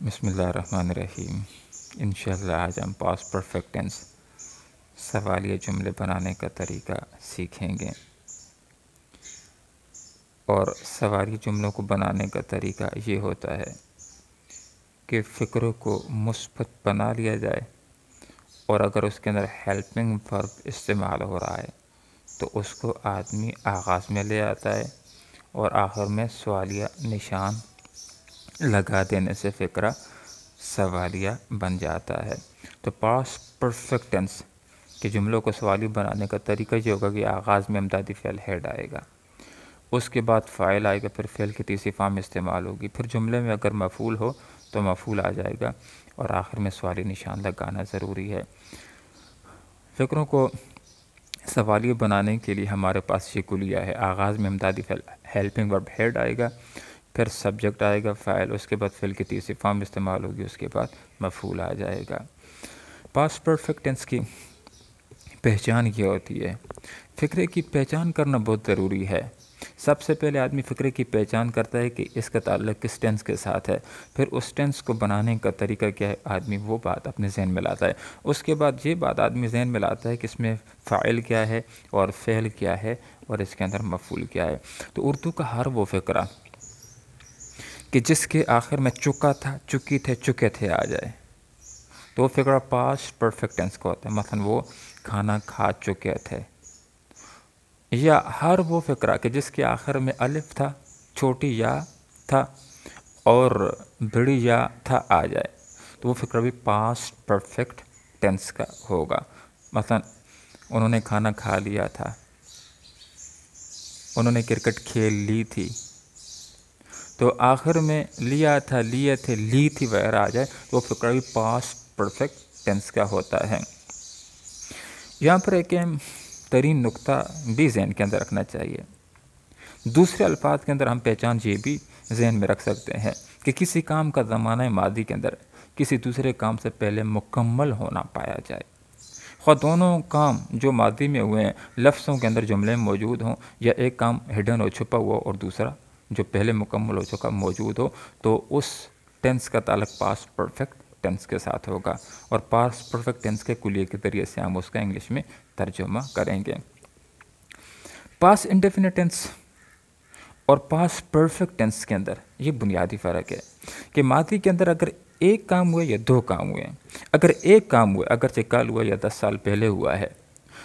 بسم اللہ الرحمن الرحیم۔ انشاءاللہ آج ہم پاسٹ پرفیکٹ ٹینس سوالیہ جملے بنانے کا طریقہ سیکھیں گے، اور سوالیہ جملوں کو بنانے کا طریقہ یہ ہوتا ہے کہ فکروں کو مثبت بنا لیا جائے، اور اگر اس کے اندر ہیلپنگ ورب استعمال ہو رہا ہے تو اس کو آدمی آغاز میں لے آتا ہے اور آخر میں سوالیہ نشان لگا دینے سے فقرہ سوالیہ بن جاتا ہے۔ تو پاسٹ پرفیکٹ ٹینس کے جملوں کو سوالیہ بنانے کا طریقہ یہ ہوگا کہ آغاز میں امدادی فعل ہیڈ آئے گا، اس کے بعد فاعل آئے گا، پھر فعل کی تیسری فارم استعمال ہوگی، پھر جملے میں اگر مفعول ہو تو مفعول آ جائے گا، اور آخر میں سوالی نشان لگانا ضروری ہے۔ فقروں کو سوالیہ بنانے کے لیے ہمارے پاس یہ کلیہ ہے۔ آغاز میں امدادی فعل ہیلپنگ ورب ہیڈ آئے گا، پھر سبجیکٹ آئے گا فاعل، اس کے بعد فعل کی تیسری فارم استعمال ہوگی، اس کے بعد مفعول آ جائے گا۔ پاسٹ پرفیکٹ ٹینس کی پہچان یہ ہوتی ہے، فقرے کی پہچان کرنا بہت ضروری ہے۔ سب سے پہلے آدمی فقرے کی پہچان کرتا ہے کہ اس کا تعلق کس ٹینس کے ساتھ ہے، پھر اس ٹینس کو بنانے کا طریقہ کیا ہے، آدمی وہ بات اپنے ذہن میں لاتا ہے۔ اس کے بعد یہ بات آدمی ذہن میں لاتا ہے کہ اس میں فاعل کیا ہے اور فعل کیا ہے اور اس کے اندر مفعول کیا ہے۔ تو اردو کا ہر وہ فقرہ کہ جس کے آخر میں چکا تھا، چکی تھے، چکے تھے آ جائے تو وہ فقرہ پاسٹ پرفیکٹ ٹینس کا ہوتا ہے۔ مثلا وہ کھانا کھا چکے تھے، یا ہر وہ فقرہ کہ جس کے آخر میں الف تھا، چھوٹی یا تھا اور بڑی یا تھا آ جائے تو وہ فقرہ بھی پاسٹ پرفیکٹ ٹینس کا ہوگا۔ مثلا انہوں نے کھانا کھا لیا تھا، انہوں نے کرکٹ کھیل لی تھی، تو آخر میں لیا تھا، لیے تھے، لی تھی وغیرہ آ جائے تو وہ فقرہ بھی پاسٹ پرفیکٹ ٹینس کا ہوتا ہے۔ یہاں پر ایک اہم ترین نقطہ بھی ذہن کے اندر رکھنا چاہیے۔ دوسرے الفاظ کے اندر ہم پہچان یہ بھی ذہن میں رکھ سکتے ہیں کہ کسی کام کا زمانہ ماضی کے اندر کسی دوسرے کام سے پہلے مکمل ہونا پایا جائے، خواہ دونوں کام جو ماضی میں ہوئے ہیں لفظوں کے اندر جملے میں موجود ہوں، یا ایک کام ہڈن ہو، چھپا ہوا، اور دوسرا جو پہلے مکمل ہو چکا موجود ہو، تو اس ٹینس کا تعلق پاسٹ پرفیکٹ ٹینس کے ساتھ ہوگا، اور پاسٹ پرفیکٹ ٹینس کے کلیے کے ذریعے سے ہم اس کا انگلش میں ترجمہ کریں گے۔ پاسٹ انڈیفینٹ ٹینس اور پاسٹ پرفیکٹ ٹینس کے اندر یہ بنیادی فرق ہے کہ ماضی کے اندر اگر ایک کام ہوئے یا دو کام ہوئے، اگر ایک کام ہوئے، اگرچہ کل ہوا یا 10 سال پہلے ہوا ہے،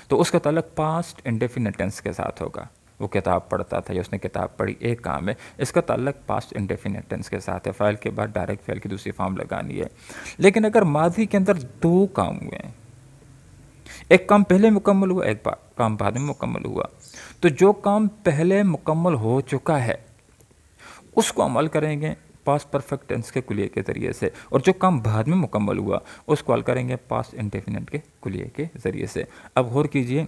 تو اس کا تعلق پاسٹ انڈیفینٹ ٹینس کے ساتھ ہوگا۔ وہ کتاب پڑھتا تھا یا اس نے کتاب پڑھی، ایک کام ہے، اس کا تعلق پاسٹ انڈیفینٹ ٹینس کے ساتھ ہے، فاعل کے بعد ڈائریکٹ فعل کی دوسری فارم لگانی ہے۔ لیکن اگر ماضی کے اندر دو کام ہوئے ہیں، ایک کام پہلے مکمل ہوا، ایک کام بعد میں مکمل ہوا، تو جو کام پہلے مکمل ہو چکا ہے اس کو عمل کریں گے پاسٹ پرفیکٹ ٹینس کے کلیے کے ذریعے سے، اور جو کام بعد میں مکمل ہوا اس کو حل کریں گے پاسٹ انڈیفینٹ کے کلیے کے ذریعے سے۔ اب غور کیجئے،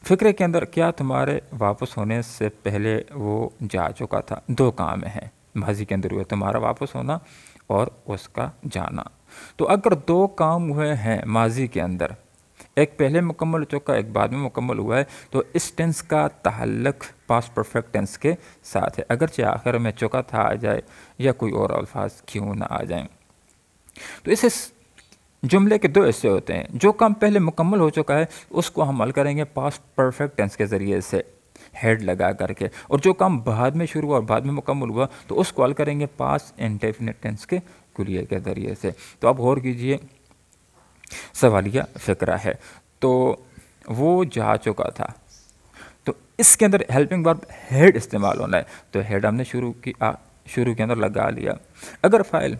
فقرے کے اندر کیا تمہارے واپس ہونے سے پہلے وہ جا چکا تھا؟ دو کام ہیں ماضی کے اندر ہوئے، تمہارا واپس ہونا اور اس کا جانا۔ تو اگر دو کام ہوئے ہیں ماضی کے اندر، ایک پہلے مکمل ہو چکا، ایک بعد میں مکمل ہوا ہے، تو اس ٹینس کا تعلق پاسٹ پرفیکٹ ٹینس کے ساتھ ہے، اگرچہ آخر میں چکا تھا آ جائے یا کوئی اور الفاظ کیوں نہ آ جائیں۔ تو اس جملے کے دو حصے ہوتے ہیں، جو کام پہلے مکمل ہو چکا ہے اس کو ہم حل کریں گے پاسٹ پرفیکٹ ٹینس کے ذریعے سے ہیڈ لگا کر کے، اور جو کام بعد میں شروع ہوا اور بعد میں مکمل ہوا تو اس کو حل کریں گے پاسٹ انڈیفینٹ ٹینس کے کلیے کے ذریعے سے۔ تو اب غور کیجئے، سوالیہ فقرہ ہے تو وہ جا چکا تھا، تو اس کے اندر ہیلپنگ ورب ہیڈ استعمال ہونا ہے، تو ہیڈ ہم نے شروع کے اندر لگا لیا۔ اگر فاعل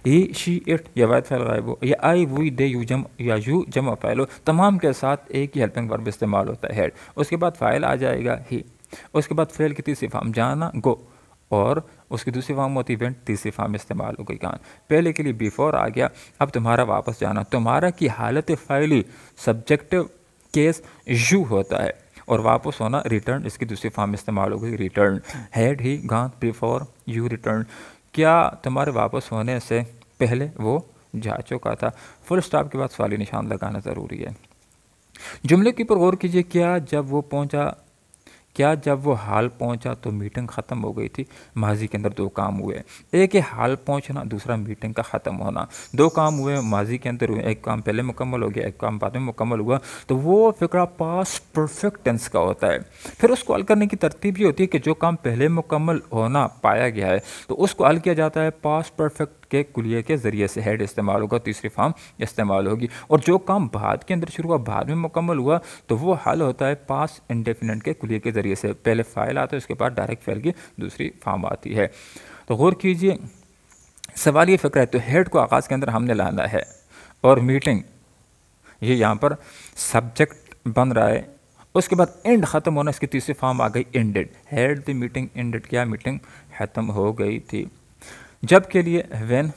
ہی، شی، اٹ یا واحد فعل غائب ہو، یا آئی، وی، دے، یو جمع فاعل ہو، تمام کے ساتھ ایک ہی ہیلپنگ ورب استعمال ہوتا ہے ہیڈ۔ اس کے بعد فاعل آ جائے گا ہی، اس کے بعد فعل کی تیسری فارم جانا، گو، اور اس کی دوسری فارم ہوتی وینٹ، تیسری فارم استعمال ہو گئی گان۔ پہلے کے لیے بیفور آ گیا، اب تمہارا واپس جانا، تمہارا کی حالت فاعلی سبجیکٹو کیس یو ہوتا ہے، اور واپس ہونا ریٹرن، اس کی دوسری فارم استعمال ہو گئی ریٹرن۔ ہیڈ، ہی، گان، بیفور، یو، ریٹرن، کیا تمہارے واپس ہونے سے پہلے وہ جا چکا تھا؟ فل سٹاپ کے بعد سوالی نشان لگانا ضروری ہے۔ جملے کے اوپر غور کیجئے، کیا جب وہ پہنچا کیا جب وہ حال پہنچا تو میٹنگ ختم ہو گئی تھی؟ ماضی کے اندر دو کام ہوئے، ایک ہے حال پہنچنا، دوسرا میٹنگ کا ختم ہونا۔ دو کام ہوئے ماضی کے اندر ہوئے، ایک کام پہلے مکمل ہو گیا، ایک کام بعد میں مکمل ہوا، تو وہ فقرہ پاسٹ پرفیکٹ ٹینس کا ہوتا ہے۔ پھر اس کو حل کرنے کی ترتیب یہ ہوتی ہے کہ جو کام پہلے مکمل ہونا پایا گیا ہے تو اس کو حل کیا جاتا ہے پاسٹ پرفیکٹ کے کلیے کے ذریعے سے، ہیڈ استعمال ہوگا، تیسری فارم استعمال ہوگی، اور جو کام بعد کے اندر شروع ہوا بعد میں مکمل ہوا تو وہ حل ہوتا ہے پاسٹ انڈیفینٹ کے کلیے کے ذریعے سے، پہلے فائل آتا ہے اس کے بعد ڈائریکٹ فعل کی دوسری فارم آتی ہے۔ تو غور کیجئے، سوال یہ فکر ہے تو ہیڈ کو آغاز کے اندر ہم نے لانا ہے، اور میٹنگ یہ یہاں پر سبجیکٹ بن رہا ہے، اس کے بعد اینڈ ختم ہونا، اس کی تیسری فارم آ گئی اینڈڈ، ہیڈ دی میٹنگ اینڈڈ، کیا میٹنگ ختم ہو گئی تھی۔ جب کے لیے وین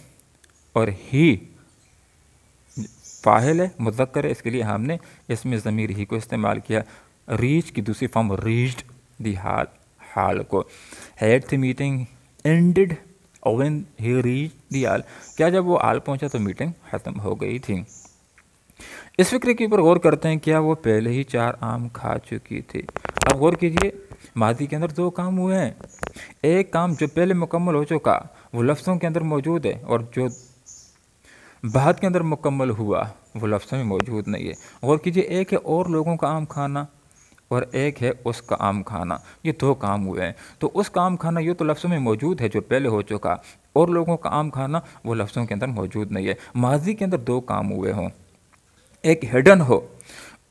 اور ہی فاعل ہے، مذکر ہے، اس کے لیے ہم نے اس میں ضمیر ہی کو استعمال کیا۔ ریچ کی دوسری فارم ریچڈ دی حال، حال کو، head the meeting ended when he reach the حال، کیا جب وہ حال پہنچا تو میٹنگ ختم ہو گئی تھی۔ اس فکرے کے اوپر غور کرتے ہیں، کیا وہ پہلے ہی 4 آم کھا چکی تھی؟ اب غور کیجئے، ماضی کے اندر 2 کام ہوئے ہیں، ایک کام جو پہلے مکمل ہو چکا وہ لفظوں کے اندر موجود ہے، اور جو بعد کے اندر مکمل ہوا وہ لفظوں میں موجود نہیں ہے۔ غور کیجئے، ایک ہے اور لوگوں کا آم کھانا اور ایک ہے اس کا آم کھانا، یہ 2 کام ہوئے ہیں۔ تو اس کا آم کھانا یہ تو لفظوں میں موجود ہے جو پہلے ہو چکا، اور لوگوں کا آم کھانا وہ لفظوں کے اندر موجود نہیں ہے۔ ماضی کے اندر 2 کام ہوئے ہوں، ایک ہڈن ہو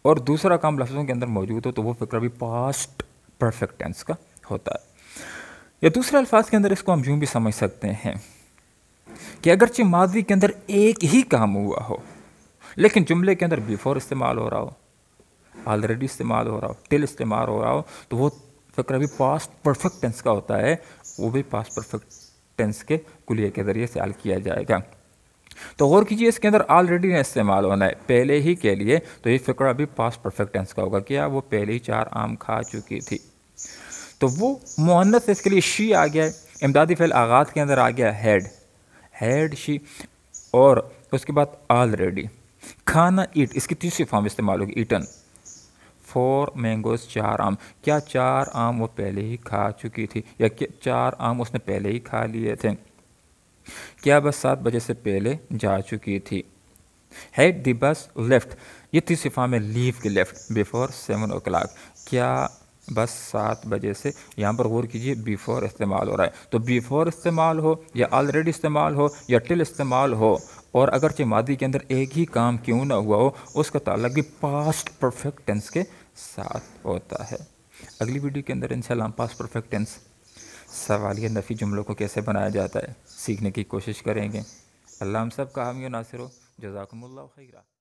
اور دوسرا کام لفظوں کے اندر موجود ہو، تو وہ فکرہ بھی پاسٹ پرفیکٹ ٹینس کا ہوتا ہے۔ یا دوسرے الفاظ کے اندر اس کو ہم یوں بھی سمجھ سکتے ہیں کہ اگرچہ ماضی کے اندر ایک ہی کام ہوا ہو لیکن جملے کے اندر بیفور استعمال ہو رہا ہو، آلریڈی استعمال ہو رہا ہو، ٹل استعمال ہو رہا ہو، تو وہ فکرہ بھی پاسٹ پرفیکٹ ٹینس کا ہوتا ہے، وہ بھی پاسٹ پرفیکٹ ٹینس کے کلیے کے ذریعے سے حل کیا جائے گا۔ تو غور کیجئے، اس کے اندر آلریڈی نے استعمال ہونا ہے پہلے ہی کے لیے، تو یہ فکرہ بھی پاسٹ پرفیکٹ ٹینس کا ہوگا، کیا وہ پہلے ہی 4 آم کھا چکی تھی۔ تو وہ مؤنث، اس کے لیے شی آ گیا ہے، امدادی فعل آغاز کے اندر آ گیا ہیڈ، ہیڈ شی، اور اس کے بعد آلریڈی، کھانا ایٹ، اس کی تیسری فارم استعمال ہوگی ایٹن، 4 مینگوز 4 آم، کیا 4 آم وہ پہلے ہی کھا چکی تھی، یا 4 آم اس نے پہلے ہی کھا لیے تھے، کیا بس 7 بجے سے پہلے جا چکی تھی۔ ہیڈ دی بس لیفٹ، یہ تیسری فارم ہے لیو کی، لیفٹ بیفور 7 o'clock، کیا بس 7 بجے سے، یہاں پر غور کیجئے بیفور استعمال ہو رہا ہے، تو بیفور استعمال ہو یا آلریڈی استعمال ہو یا ٹل استعمال ہو، اور اگرچہ ماضی کے اندر ایک ہی کام کیوں نہ ہوا ہو، اس کا تعلق بھی پاسٹ پرفیکٹ ٹینس کے ساتھ ہوتا ہے۔ اگلی ویڈیو کے اندر انشاءاللہ ہم پاسٹ پرفیکٹ ٹینس سوالیہ نفی جملوں کو کیسے بنایا جاتا ہے سیکھنے کی کوشش کریں گے۔ اللہ ہم سب کا حامی و ناصر ہو، جزاکم اللہ خیرہ۔